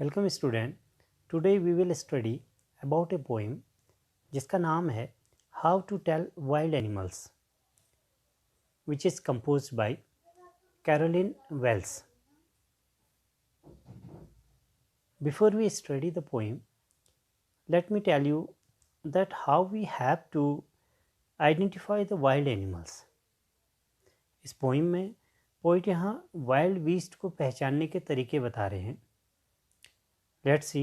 Welcome student. Today we will study about a poem जिसका नाम है how to tell wild animals which is composed by Carolyn Wells. Before we study the poem, let me tell you that how we have to identify the wild animals। इस poem में poet यहाँ wild beast को पहचानने के तरीके बता रहे हैं। Let's see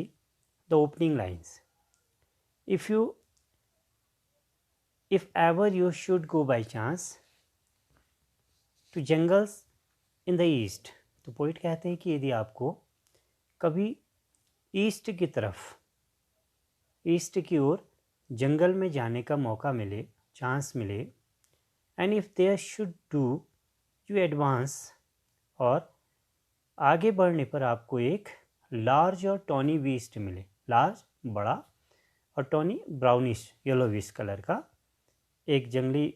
the opening lines. If ever you should go by chance to jungles in the east, तो पोइट कहते हैं कि यदि आपको कभी ईस्ट की तरफ, ईस्ट की ओर जंगल में जाने का मौका मिले, चांस मिले, and if there should to you advance, और आगे बढ़ने पर आपको एक लार्ज और टॉनी बीस्ट मिले, लार्ज बड़ा और टॉनी ब्राउनिश येलोविश कलर का एक जंगली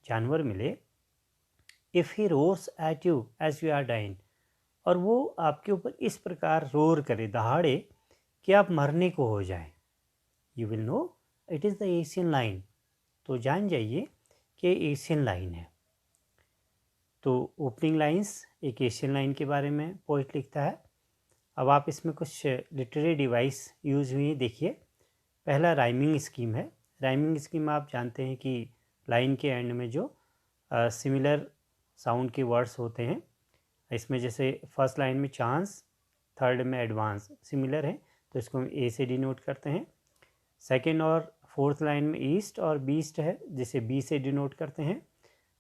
जानवर मिले। If he roars at you as you are dying, और वो आपके ऊपर इस प्रकार रोर करे, दहाड़े कि आप मरने को हो जाएं, you will know it is the Asian lion, तो जान जाइए कि एशियन लाइन है। तो ओपनिंग लाइंस एक एशियन लाइन के बारे में पोइट लिखता है। अब आप इसमें कुछ लिटरेरी डिवाइस यूज़ हुई है, देखिए। पहला राइमिंग स्कीम है। राइमिंग स्कीम आप जानते हैं कि लाइन के एंड में जो सिमिलर साउंड के वर्ड्स होते हैं, इसमें जैसे फर्स्ट लाइन में चांस, थर्ड में एडवांस, सिमिलर है तो इसको हम ए से डिनोट करते हैं। सेकेंड और फोर्थ लाइन में ईस्ट और बीस्ट है जिसे बी से डिनोट करते हैं,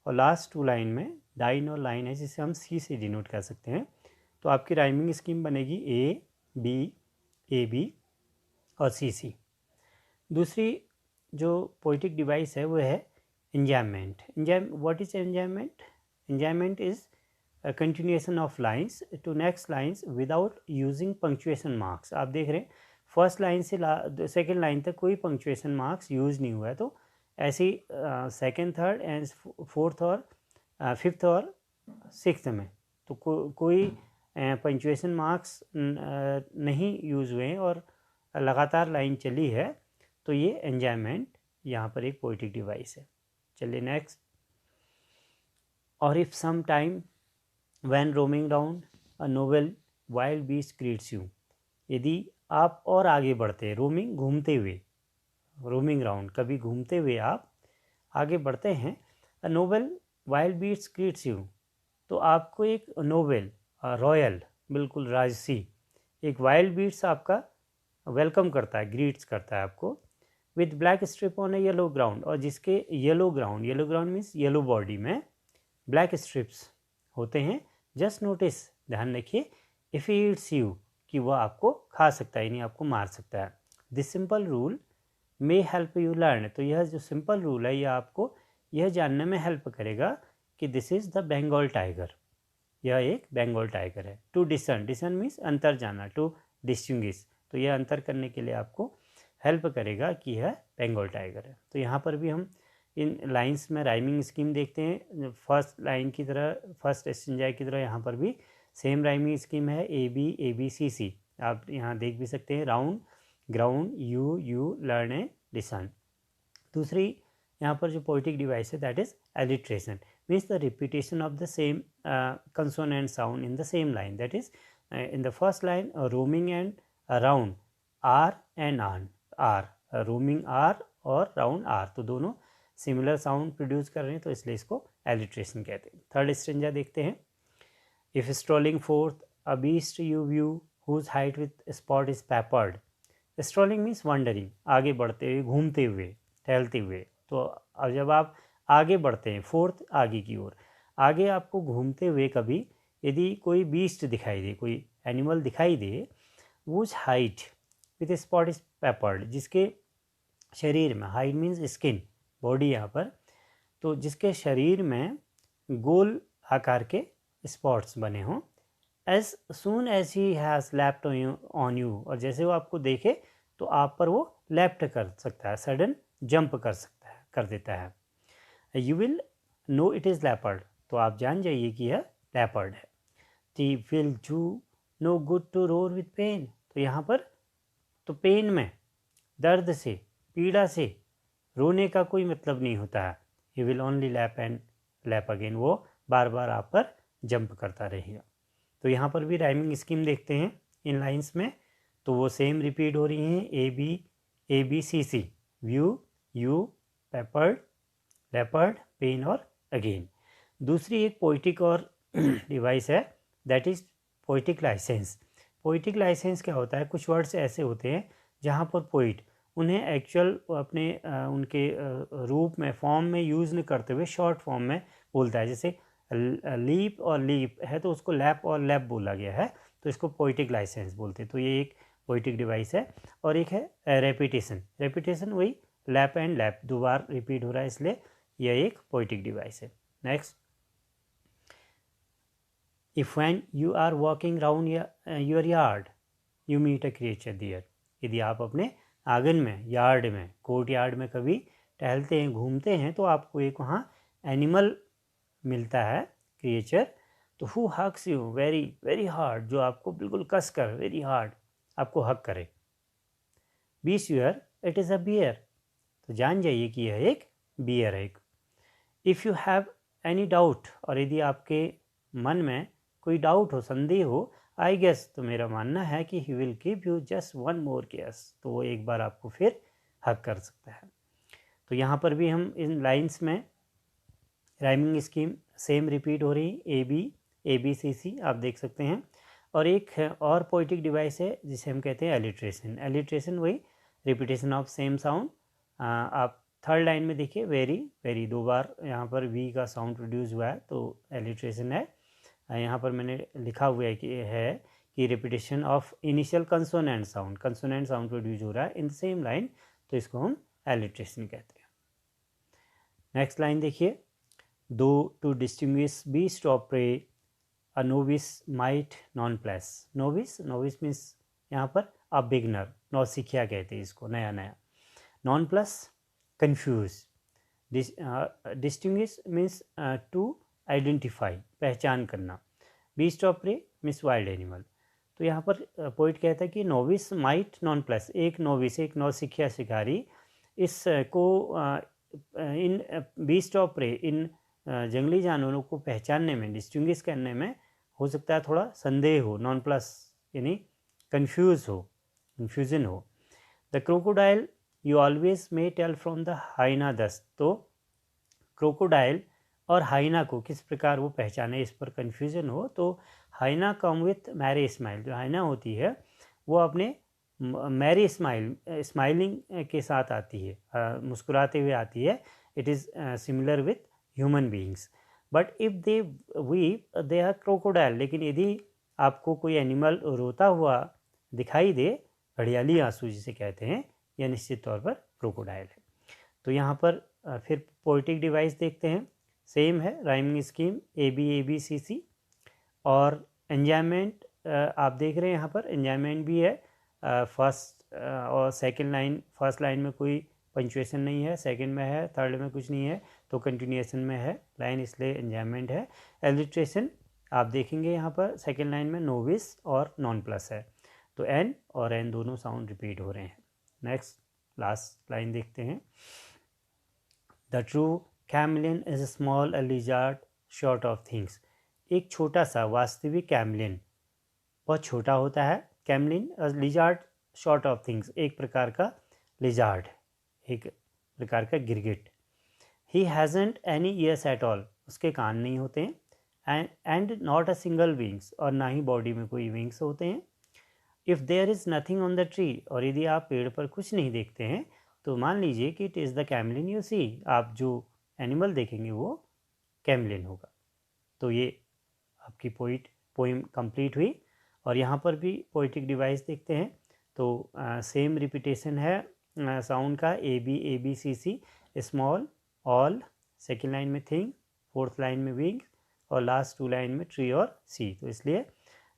और लास्ट टू लाइन में डाइन और लाइन है जिसे हम सी से डिनोट कर सकते हैं। तो आपकी राइमिंग स्कीम बनेगी ए बी और सी। दूसरी जो पोइटिक डिवाइस है वो है enjambment. What is enjambment? Enjambment is continuation of lines to next lines without using punctuation marks. आप देख रहे हैं फर्स्ट लाइन से सेकेंड लाइन तक कोई पंक्चुएशन मार्क्स यूज नहीं हुआ है, तो ऐसी सेकेंड, थर्ड एंड फोर्थ और फिफ्थ और सिक्स्थ में तो कोई पंक्चुएशन मार्क्स नहीं यूज़ हुए हैं और लगातार लाइन चली है, तो ये एंजाइममेंट यहाँ पर एक पोइटिक डिवाइस है। चलिए नेक्स्ट। और if some time when roaming down a novel wild beast greets you, यदि आप और आगे बढ़ते हैं, रोमिंग घूमते हुए, रोमिंग राउंड कभी घूमते हुए आप आगे बढ़ते हैं, अ novel wild beast greets you, तो आपको एक नोवेल रॉयल, बिल्कुल राजसी एक वाइल्ड बीट्स आपका वेलकम करता है, ग्रीट्स करता है आपको, with black strip on A yellow ground, और जिसके yellow ground means yellow body में ब्लैक स्ट्रिप्स होते हैं। जस्ट नोटिस, ध्यान रखिए, इफ़ ही ईट्स यू, कि वह आपको खा सकता है, यानी आपको मार सकता है। This simple rule may help you learn, तो यह जो सिंपल रूल है यह आपको यह जानने में हेल्प करेगा कि this is the Bengal tiger, यह एक बंगाल टाइगर है। टू डिसन, डिसन मीन्स अंतर जाना, टू डिस्टिंग्विश, तो यह अंतर करने के लिए आपको हेल्प करेगा कि यह बंगाल टाइगर है। तो यहाँ पर भी हम इन लाइंस में राइमिंग स्कीम देखते हैं। फर्स्ट लाइन की तरह, फर्स्ट स्टेंजा की तरह यहाँ पर भी सेम राइमिंग स्कीम है, ए बी सी। आप यहाँ देख भी सकते हैं, राउंड, ग्राउंड, यू लर्न ए डिसन। दूसरी यहाँ पर जो पोइटिक डिवाइस है that is alliteration, means the repetition of the same consonant sound in the same line, that is in the first line roaming and around, r and r roaming r और round r, तो दोनों similar sound produce कर रहे हैं, तो इसलिए इसको alliteration कहते हैं। थर्ड स्ट्रेंजा देखते हैं। If strolling forth a beast you view whose hide with spot is peppered, strolling means wandering, आगे बढ़ते हुए, घूमते हुए, टहलते हुए। तो अब जब आप आगे बढ़ते हैं, फोर्थ आगे की ओर, आगे आपको घूमते हुए कभी यदि कोई बीस्ट दिखाई दे, कोई एनिमल दिखाई दे, वो height with spot is peppered, जिसके शरीर में, हाइट मीन्स स्किन, बॉडी यहाँ पर, तो जिसके शरीर में गोल आकार के स्पॉट्स बने हों, as soon as he has leapt on you, और जैसे वो आपको देखे तो आप पर वो लैप्ट कर सकता है, सडन जंप कर सकता है, कर देता है। You will know it is leopard, तो आप जान जाइए कि यह लेपर्ड है। They will do no good to roar with pain, तो यहाँ पर तो पेन में, दर्द से, पीड़ा से रोने का कोई मतलब नहीं होता है। He will only lap and lap again, वो बार बार आप पर जंप करता रहेगा। तो यहाँ पर भी राइमिंग स्कीम देखते हैं इन लाइंस में, तो वो सेम रिपीट हो रही हैं, A B C C, view, you, peppered, leopard, pen और अगेन। दूसरी एक पोइटिक और डिवाइस है, that is poetic licence. Poetic licence क्या होता है, कुछ वर्ड्स ऐसे होते हैं जहाँ पर पोइट उन्हें एक्चुअल अपने उनके रूप में, फॉर्म में यूज़ नहीं करते हुए शॉर्ट फॉर्म में बोलता है। जैसे लीप और लीप है तो उसको लैप और लैप बोला गया है, तो इसको पोइटिक लाइसेंस बोलते हैं। तो ये एक पोइटिक डिवाइस है। और एक है रेपिटेशन। रेपिटेशन वही लैप एंड लैप, दो बार रिपीट हो रहा है, इसलिए यह एक पोइटिक डिवाइस है। Next, if when you are walking round your yard you meet a creature there. यदि आप अपने आंगन में, यार्ड में, कोर्ट यार्ड में कभी टहलते हैं, घूमते हैं, तो आपको एक वहाँ एनिमल मिलता है, क्रिएचर, तो who hugs you very very hard, जो आपको बिल्कुल कस कर, वेरी हार्ड आपको हक करे। Be sure it is a bear, तो जान जाइए कि यह एक बियर है। If you have any doubt, और यदि आपके मन में कोई डाउट हो, संदेह हो, आई गेस, तो मेरा मानना है कि he will give you just one more case, तो वो एक बार आपको फिर हक कर सकता है। तो यहाँ पर भी हम इन लाइंस में राइमिंग स्कीम सेम रिपीट हो रही, ए बी सी सी, आप देख सकते हैं। और एक है और पोइटिक डिवाइस है जिसे हम कहते हैं एलिट्रेशन। एलिट्रेशन वही रिपीटेशन ऑफ सेम साउंड। आप थर्ड लाइन में देखिए, वेरी वेरी, दो बार यहाँ पर वी का साउंड प्रोड्यूस हुआ है, तो एलिट्रेशन है। यहाँ पर मैंने लिखा हुआ है कि repetition of initial consonant sound, consonant sound produce हो रहा है इन द सेम लाइन, तो इसको हम एलिट्रेशन कहते हैं। नेक्स्ट लाइन देखिए, दो to distinguish beast of prey a novice might nonplus. Novice, novice means यहाँ पर अ बिगनर, नौसिखिया कहते हैं इसको, नया नया। Nonplus confuse. Distinguish means to identify, पहचान करना। Beast of prey means wild animal. तो यहाँ पर पोइट कहता है कि नोविस माइट नॉन प्लस, एक नोविस, एक नौसिखिया शिकारी इसको इन बीस्ट ऑफ प्रे, इन जंगली जानवरों को पहचानने में, डिस्टिंग्विश करने में हो सकता है थोड़ा संदेह हो, नॉन प्लस यानी कन्फ्यूज हो, कन्फ्यूजन हो। The crocodile you always may tell from the hyena दस्त। तो क्रोकोडाइल और हाइना को किस प्रकार वो पहचाने, इस पर कन्फ्यूजन हो, तो हाइना कम विथ मैरी स्माइल। जो हाइना होती है वो अपने मैरी स्माइल, स्माइलिंग के साथ आती है, मुस्कुराते हुए आती है। It is similar with human beings, but if they weep they are crocodile. लेकिन यदि आपको कोई एनिमल रोता हुआ दिखाई दे, घड़ियाली आंसू जिसे कहते हैं, यह निश्चित तौर पर क्रोकोडाइल है। तो यहाँ पर फिर पोइटिक डिवाइस देखते हैं, सेम है rhyming scheme, A B C C. और एंजॉयमेंट आप देख रहे हैं यहाँ पर एंजॉयमेंट भी है। फर्स्ट और सेकंड लाइन, फर्स्ट लाइन में कोई पंचुएशन नहीं है, सेकंड में है, थर्ड में कुछ नहीं है, तो कंटिन्यूएशन में है लाइन, इसलिए एंजॉयमेंट है। एलिट्रेशन आप देखेंगे यहाँ पर सेकंड लाइन में नोविस और नॉन प्लस है, तो एन और एन दोनों साउंड रिपीट हो रहे हैं। नेक्स्ट लास्ट लाइन देखते हैं, the true chameleon is a small lizard sort of things. एक छोटा सा वास्तविक कैमलियन बहुत छोटा होता है। Chameleon lizard sort of things, एक प्रकार का लिजार्ड, एक प्रकार का गिरगिट। He hasn't any ears at all, उसके कान नहीं होते हैं। And not a single wings, और ना ही बॉडी में कोई विंग्स होते हैं। If there is nothing on the tree, और यदि आप पेड़ पर कुछ नहीं देखते हैं, तो मान लीजिए कि it is the chameleon you see, आप जो एनिमल देखेंगे वो कैमलिन होगा। तो ये आपकी पोइम कंप्लीट हुई। और यहाँ पर भी पोइटिक डिवाइस देखते हैं, तो सेम रिपीटेशन है साउंड का, A B C C, small, all, second line में थिंग, फोर्थ लाइन में विंग, और लास्ट टू लाइन में ट्री और सी। तो इसलिए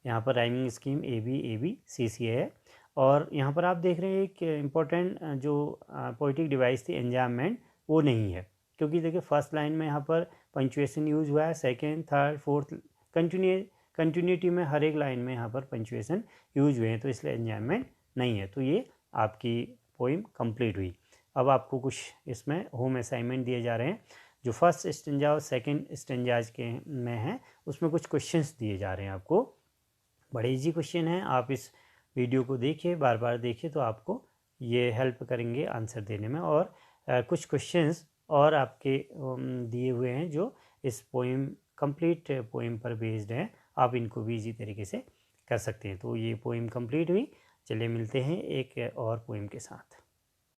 यहाँ पर rhyming scheme A B C C है। और यहाँ पर आप देख रहे हैं एक इम्पॉर्टेंट जो पोइटिक डिवाइस थी एंजॉयमेंट, वो नहीं है, क्योंकि देखिए फर्स्ट लाइन में यहाँ पर पंचुएशन यूज हुआ है, सेकेंड, थर्ड, फोर्थ कंटिन्यूटी में हर एक लाइन में यहाँ पर पंचुएशन यूज हुए हैं, तो इसलिए एंजाइनमेंट नहीं है। तो ये आपकी पोइम कंप्लीट हुई। अब आपको कुछ इसमें होम असाइनमेंट दिए जा रहे हैं, जो फर्स्ट स्टेंजा और सेकंड स्टेंजाज के में है, उसमें कुछ क्वेश्चंस दिए जा रहे हैं आपको। बड़े इजी क्वेश्चन हैं, आप इस वीडियो को देखिए, बार बार देखिए, तो आपको ये हेल्प करेंगे आंसर देने में। और कुछ क्वेश्चंस और आपके दिए हुए हैं जो इस पोइम कंप्लीट पोइम पर बेस्ड हैं, आप इनको भी इजी तरीके से कर सकते हैं। तो ये पोइम कंप्लीट हुई। चलिए मिलते हैं एक और पोइम के साथ।